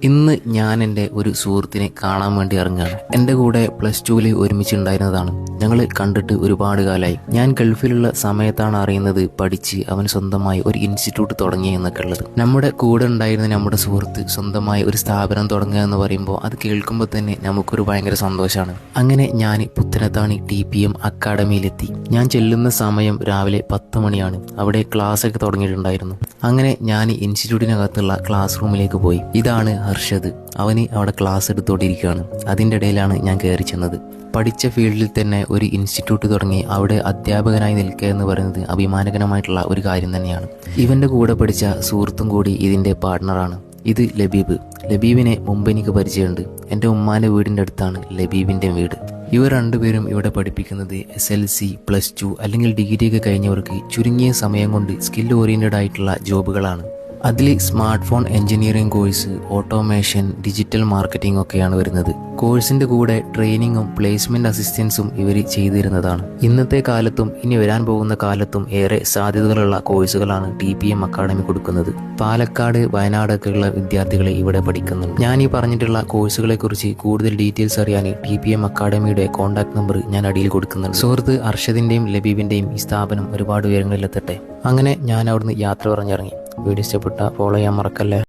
ഇന്ന് ഞാൻ എൻ്റെ ഒരു സുഹൃത്തിനെ കാണാൻ വേണ്ടി ഇറങ്ങുകയാണ്. എൻ്റെ കൂടെ +2 ഒരുമിച്ചുണ്ടായിരുന്നതാണ്. ഞങ്ങൾ കണ്ടിട്ട് ഒരുപാട് കാലമായി. ഞാൻ ഗൾഫിലുള്ള സമയത്താണ് അറിയുന്നത് പഠിച്ച് അവൻ സ്വന്തമായി ഒരു ഇൻസ്റ്റിറ്റ്യൂട്ട് തുടങ്ങി എന്നൊക്കെ ഉള്ളത്. നമ്മുടെ കൂടെ ഉണ്ടായിരുന്ന നമ്മുടെ സുഹൃത്ത് സ്വന്തമായി ഒരു സ്ഥാപനം തുടങ്ങുക എന്ന് പറയുമ്പോൾ അത് കേൾക്കുമ്പോൾ തന്നെ നമുക്കൊരു ഭയങ്കര സന്തോഷമാണ്. അങ്ങനെ ഞാൻ പുത്തനത്താണി TPM അക്കാഡമിയിലെത്തി. ഞാൻ ചെല്ലുന്ന സമയം രാവിലെ 10 മണിയാണ്. അവിടെ ക്ലാസ് ഒക്കെ തുടങ്ങിയിട്ടുണ്ടായിരുന്നു. അങ്ങനെ ഞാൻ ഇൻസ്റ്റിറ്റ്യൂട്ടിനകത്തുള്ള ക്ലാസ് റൂമിലേക്ക് പോയി. ഇതാണ് ഹർഷദ്. അവന് അവിടെ ക്ലാസ് എടുത്തുകൊണ്ടിരിക്കുകയാണ്. അതിൻ്റെ ഇടയിലാണ് ഞാൻ കയറി ചെന്നത്. പഠിച്ച ഫീൽഡിൽ തന്നെ ഒരു ഇൻസ്റ്റിറ്റ്യൂട്ട് തുടങ്ങി അവിടെ അധ്യാപകനായി നിൽക്കുക എന്ന് പറയുന്നത് അഭിമാനകരമായിട്ടുള്ള ഒരു കാര്യം തന്നെയാണ്. ഇവൻ്റെ കൂടെ പഠിച്ച സുഹൃത്തും കൂടി ഇതിൻ്റെ പാർട്ട്ണറാണ്. ഇത് ലബീബ്. ലബീബിനെ മുമ്പ് എനിക്ക് പരിചയമുണ്ട്. എൻ്റെ ഉമ്മാൻ്റെ വീടിൻ്റെ അടുത്താണ് ലബീബിൻ്റെ വീട്. ഇവർ രണ്ടുപേരും ഇവിടെ പഠിപ്പിക്കുന്നത് SLC, +2 അല്ലെങ്കിൽ ഡിഗ്രിയൊക്കെ കഴിഞ്ഞവർക്ക് ചുരുങ്ങിയ സമയം കൊണ്ട് സ്കിൽ ഓറിയൻറ്റഡ് ആയിട്ടുള്ള ജോബുകളാണ്. അതിൽ smart phone engineering course, automation, digital marketing ഒക്കെയാണ് വരുന്നത്. കോഴ്സിൻ്റെ കൂടെ ട്രെയിനിങ്ങും പ്ലേസ്മെൻറ്റ് അസിസ്റ്റൻസും ഇവർ ചെയ്തു തരുന്നതാണ്. ഇന്നത്തെ കാലത്തും ഇനി വരാൻ പോകുന്ന കാലത്തും ഏറെ സാധ്യതകളുള്ള കോഴ്സുകളാണ് TPM അക്കാഡമി കൊടുക്കുന്നത്. പാലക്കാട്, വയനാടൊക്കെയുള്ള വിദ്യാർത്ഥികളെ ഇവിടെ പഠിക്കുന്നുണ്ട്. ഞാൻ ഈ പറഞ്ഞിട്ടുള്ള കോഴ്സുകളെക്കുറിച്ച് കൂടുതൽ ഡീറ്റെയിൽസ് അറിയാൻ TPM അക്കാഡമിയുടെ കോൺടാക്ട് നമ്പർ ഞാൻ അടിയിൽ കൊടുക്കുന്നുണ്ട്. സുഹൃത്ത് അർഷദിൻ്റെയും ലബീബിൻ്റെയും ഈ സ്ഥാപനം ഒരുപാട് ഉയരങ്ങളിലെത്തട്ടെ. അങ്ങനെ ഞാൻ അവിടുന്ന് യാത്ര പറഞ്ഞിറങ്ങി. വീഡിയോ ഇഷ്ടപ്പെട്ട ഫോളോ ചെയ്യാൻ മറക്കല്ലേ.